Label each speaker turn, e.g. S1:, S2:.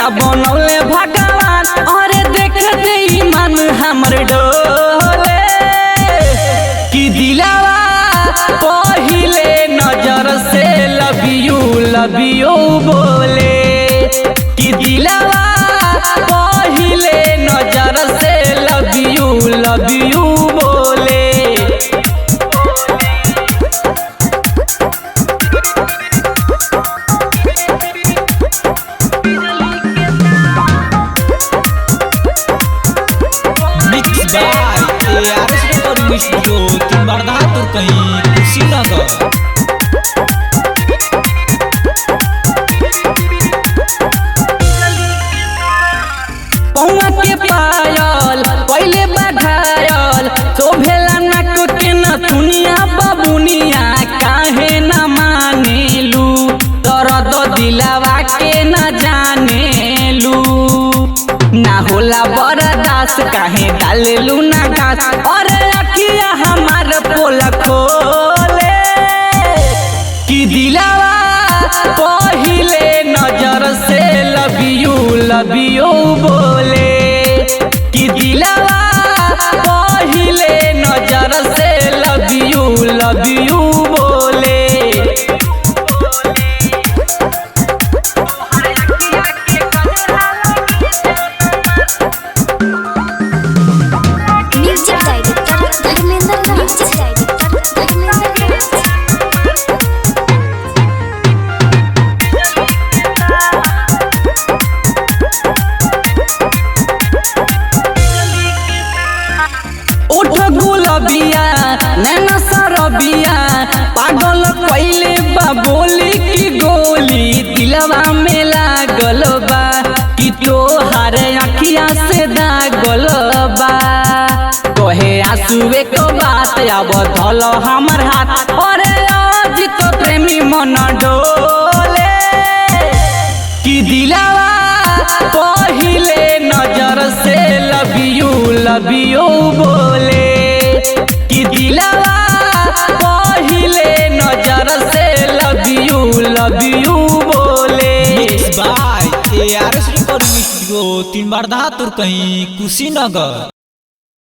S1: का बनौले भगवान। अरे देखते ईमान हमर डोले कि दिलावा पहिले नजर से लव यू बोले कि दिलावा पहिले नजर से लव यू बोले।
S2: कहीं कुशीनगर
S1: पौवा के पायल पहले बढ़ायल शोभेला नाक के न दुनिया बबुनिया काहे न मानेलू दर्द दिलावा के न जानेलू ना होला बर्दाश्त काहे डालेलू ना घास। अरे अखिया हमार पोल खोले कि दिलावा पहिले नजर से लव यू बोले कि दिलावा पहिले नजर से लव यू बोले।
S3: म्यूजिक डायरेक्टर धर्मेंद्र राज।
S1: उठ गुलबिया नैना सरबिया पागल कैले बा बोली की गोली दिलवा में लागल बा कि तोहार अखिया से दागल बा। कहे आंसुए को बात अब धल हमर हाथ। अरे आज तो प्रेमी मन डोले कि दिलावा पहिले नजर से लव यू बोले कि दिलावा पहिले नजर से लव यू बोले।
S2: बाय ARS रिकॉर्डिंग स्टूडियो 3 बार कहीं कुशीनगर।